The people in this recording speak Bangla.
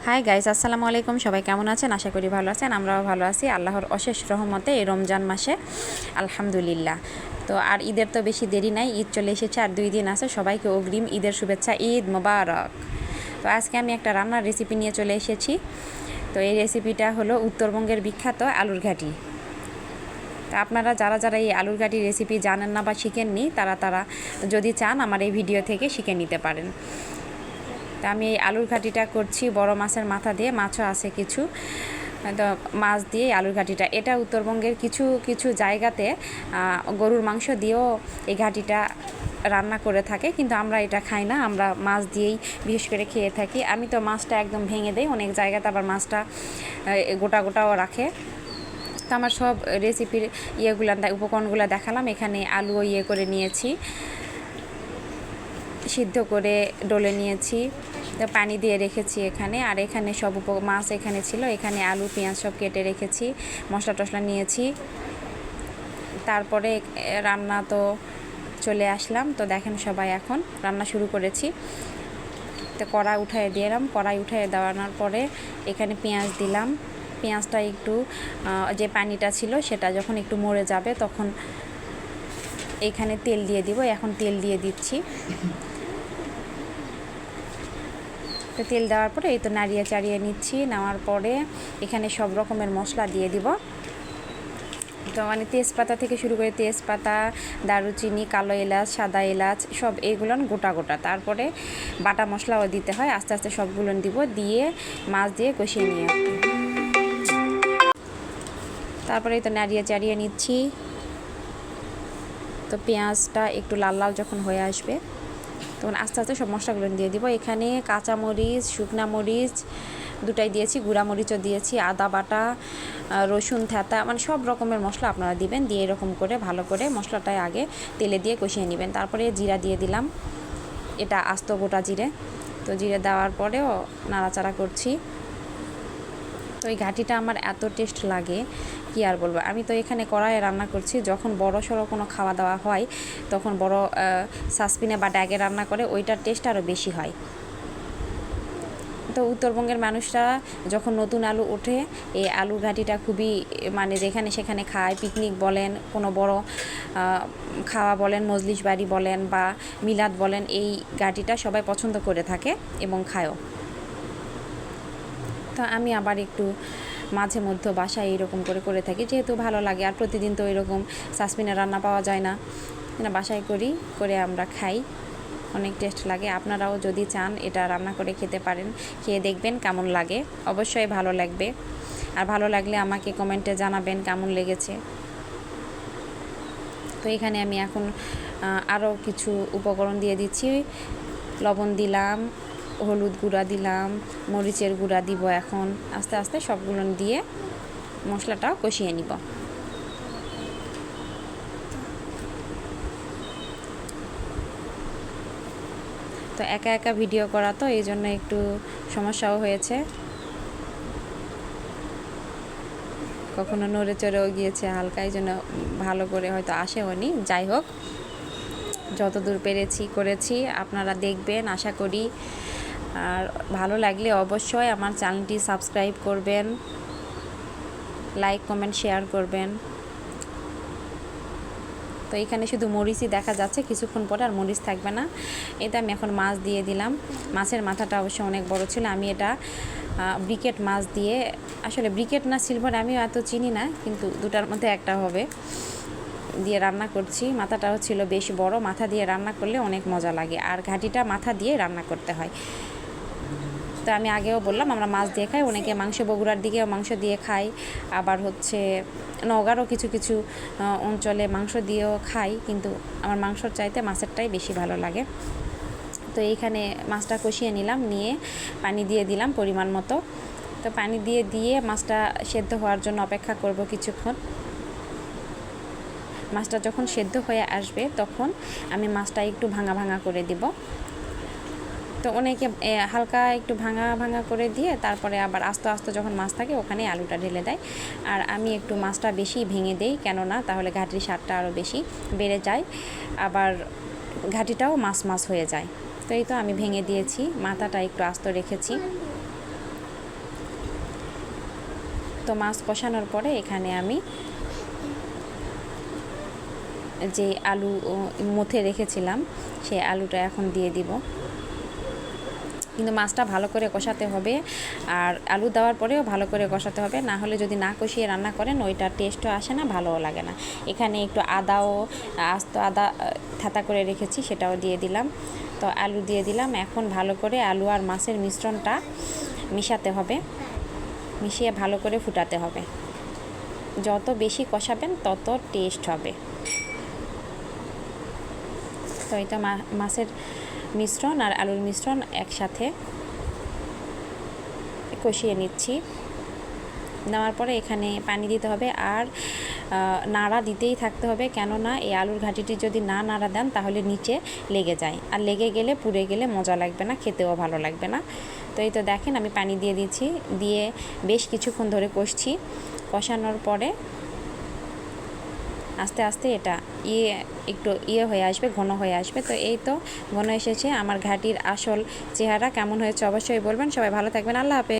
হাই গাইস, আসসালামু আলাইকুম। সবাই কেমন আছেন? আশা করি ভালো আছেন। আমরাও ভালো আছি আল্লাহর অশেষ রহমতে এই রমজান মাসে, আলহামদুলিল্লাহ। তো আর ঈদের তো বেশি দেরি নাই, ঈদ চলে এসেছে আর 2 দিন আছে। সবাইকে অগ্রিম ঈদের শুভেচ্ছা, ঈদ মোবারক। তো আজকে আমি একটা রান্নার রেসিপি নিয়ে চলে এসেছি। তো এই রেসিপিটা হলো উত্তরবঙ্গের বিখ্যাত আলুর ঘাটি। তো আপনারা যারা যারা এই আলুর ঘাটি রেসিপি জানেন না বা শিখেননি, তারা যদি চান আমার এই ভিডিও থেকে শিখে নিতে পারেন। তা আমি এই আলুর ঘাটিটা করছি বড় মাছের মাথা দিয়ে, মাছও আছে কিছু। তো মাছ দিয়ে আলুর ঘাটিটা, এটা উত্তরবঙ্গের কিছু কিছু জায়গাতে গরুর মাংস দিয়েও এই ঘাটিটা রান্না করে থাকে, কিন্তু আমরা এটা খাই না, আমরা মাছ দিয়েই বিশেষ করে খেয়ে থাকি। আমি তো মাছটা একদম ভেঙে দেই, অনেক জায়গাতে আবার মাছটা গোটা গোটাও রাখে। তো আমার সব রেসিপির উপকরণগুলো দেখালাম। এখানে আলুও করে নিয়েছি, সিদ্ধ করে ডলে নিয়েছি, তো পানি দিয়ে রেখেছি এখানে। আর এখানে সব মাছ এখানে ছিল, এখানে আলু পেঁয়াজ সব কেটে রেখেছি, মশলা টশলা নিয়েছি। তারপরে রান্না তো চলে আসলাম। তো দেখেন সবাই এখন রান্না শুরু করেছি। তো কড়াই উঠিয়ে দিলাম, কড়াই উঠিয়ে দেওয়ানোর পরে এখানে পেঁয়াজ দিলাম। পেঁয়াজটা একটু যে পানিটা ছিল সেটা যখন একটু মরে যাবে তখন এখানে তেল দিয়ে দিব। এখন তেল দিয়ে দিচ্ছি। তো তেল দেওয়ার পরে এই তো নাড়িয়ে চাড়িয়ে নিচ্ছি। নেওয়ার পরে এখানে সব রকমের মশলা দিয়ে দিব। তো মানে তেজপাতা থেকে শুরু করে তেজপাতা, দারুচিনি, কালো এলাচ, সাদা এলাচ সব এইগুলো গোটা গোটা। তারপরে বাটা মশলাও দিতে হয়, আস্তে আস্তে সবগুলো দিব, দিয়ে মাছ দিয়ে কষিয়ে নিয়ে তারপরে তো নাড়িয়ে চাড়িয়ে নিচ্ছি। তো পেঁয়াজটা একটু লাল লাল যখন হয়ে আসবে তখন আস্তে আস্তে সব মশলাগুলো দিয়ে দিব। এখানে কাঁচামরিচ, শুকনা মরিচ দুটাই দিয়েছি, গুঁড়া মরিচও দিয়েছি, আদা বাটা, রসুন থেঁতা, মানে সব রকমের মশলা আপনারা দিবেন। দিয়ে এরকম করে ভালো করে মশলাটায় আগে তেলে দিয়ে কষিয়ে নেবেন। তারপরে জিরা দিয়ে দিলাম, এটা আস্ত গোটা জিরে। তো জিরে দেওয়ার পরেও নাড়াচাড়া করছি। তো এই ঘাটিটা আমার এত টেস্ট লাগে কি আর বলবো। আমি তো এখানে কড়াইয়ে রান্না করছি, যখন বড় সড়ো কোনো খাওয়া দাওয়া হয় তখন বড় সাসপিনে বা ড্যাগে রান্না করে, ওইটার টেস্ট আরও বেশি হয়। তো উত্তরবঙ্গের মানুষরা যখন নতুন আলু ওঠে, এই আলু ঘাটিটা খুবই মানে যেখানে সেখানে খায়। পিকনিক বলেন, কোনো বড় খাওয়া বলেন, মজলিস বাড়ি বলেন বা মিলাদ বলেন, এই ঘাটিটা সবাই পছন্দ করে থাকে এবং খায়ও। তো আমি আবার একটু মাঝে মধ্যে বাসায় এরকম করে থাকি, যেহেতু ভালো লাগে। আর প্রতিদিন তো এরকম সাসপিনে রান্না পাওয়া যায় না, বাসায় করে আমরা খাই, অনেক টেস্ট লাগে। আপনারাও যদি চান এটা রান্না করে খেতে পারেন, খেয়ে দেখবেন কেমন লাগে, অবশ্যই ভালো লাগবে। আর ভালো লাগলে আমাকে কমেন্টে জানাবেন কেমন লেগেছে। তো এখানে আমি এখন আরও কিছু উপকরণ দিয়ে দিচ্ছি। লবণ দিলাম, হলুদ গুঁড়া দিলাম, মরিচের গুঁড়া দিব। এখন আস্তে আস্তে সবগুলো দিয়ে মশলাটা কষিয়ে নিব। তো একা একা ভিডিও করা, তো এই জন্য একটু সমস্যাও হয়েছে, কখনো নড়ে চড়েও গিয়েছে হালকা, এই জন্য ভালো করে হয়তো আসেওনি। যাই হোক, যতদূর পেরেছি করেছি, আপনারা দেখবেন আশা করি। আর ভালো লাগলে অবশ্যই আমার চ্যানেলটি সাবস্ক্রাইব করবেন, লাইক কমেন্ট শেয়ার করবেন। তো এখানে শুধু মরিচই দেখা যাচ্ছে, কিছুক্ষণ পরে আর মরিচ থাকবে না। এটা আমি এখন মাছ দিয়ে দিলাম। মাছের মাথাটা অবশ্য অনেক বড় ছিল। আমি এটা ব্রিকেট মাছ দিয়ে, আসলে ব্রিকেট না সিলভার আমিও এত চিনি না, কিন্তু দুটার মধ্যে একটা হবে, দিয়ে রান্না করছি। মাথাটাও ছিল বেশ বড়, মাথা দিয়ে রান্না করলে অনেক মজা লাগে। আর ঘাটিটা মাথা দিয়ে রান্না করতে হয়। তো আমি আগেও বললাম আমরা মাছ দিয়ে খাই, অনেকে মাংস, বগুড়ার দিকেও মাংস দিয়ে খাই, আবার হচ্ছে নওগাঁরও কিছু কিছু অঞ্চলে মাংস দিয়েও খাই, কিন্তু আমার মাংসর চাইতে মাছেরটাই বেশি ভালো লাগে। তো এইখানে মাছটা কষিয়ে নিলাম, নিয়ে পানি দিয়ে দিলাম পরিমাণ মতো। তো পানি দিয়ে মাছটা সেদ্ধ হওয়ার জন্য অপেক্ষা করব কিছুক্ষণ। মাছটা যখন সেদ্ধ হয়ে আসবে তখন আমি মাছটা একটু ভাঙা ভাঙা করে দিব। তো অনেকে হালকা একটু ভাঙা ভাঙা করে দিয়ে তারপরে আবার আস্তে আস্তে যখন মাছ থাকে ওখানে আলুটা ঢেলে দেয়। আর আমি একটু মাছটা বেশি ভেঙে দেই, কেননা তাহলে ঘাটির স্বাদটা আরও বেশি বেড়ে যায়, আবার ঘাটিটাও মাছ মাছ হয়ে যায়। তো এই তো আমি ভেঙে দিয়েছি, মাথাটা একটু আস্ত রেখেছি। তো মাছ কষানোর পরে এখানে আমি যে আলু মথে রেখেছিলাম সেই আলুটা এখন দিয়ে দিব। কিন্তু মাছটা ভালো করে কষাতে হবে, আর আলু দেওয়ার পরেও ভালো করে কষাতে হবে, না হলে যদি না কষিয়ে রান্না করেন ওইটার টেস্টও আসে না, ভালোও লাগে না। এখানে একটু আদাও, আস্ত আদা থাতা করে রেখেছি, সেটাও দিয়ে দিলাম। তো আলু দিয়ে দিলাম। এখন ভালো করে আলু আর মাছের মিশ্রণটা মিশাতে হবে, মিশিয়ে ভালো করে ফুটাতে হবে। যত বেশি কষাবেন তত টেস্ট হবে। তো এটা মাছের মিশ্রণ আর আলুর মিশ্রণ একসাথে কষিয়ে নিচ্ছি। নেওয়ার পরে এখানে পানি দিতে হবে, আর নাড়া দিতেই থাকতে হবে, কেননা এই আলুর ঘাঁটিটি যদি না নাড়া দেন তাহলে নিচে লেগে যায়, আর লেগে গেলে পুড়ে গেলে মজা লাগবে না, খেতেও ভালো লাগবে না। তো এই তো দেখেন আমি পানি দিয়ে দিচ্ছি, দিয়ে বেশ কিছুক্ষণ ধরে কষছি। কষানোর পরে আস্তে আস্তে এটা একটু হয়ে আসবে, ঘন হয়ে আসবে। তো এই তো ঘন এসেছে। আমার ঘাটির আসল চেহারা কেমন হয়েছে অবশ্যই বলবেন। সবাই ভালো থাকবেন। আল্লাহ হাফেজ।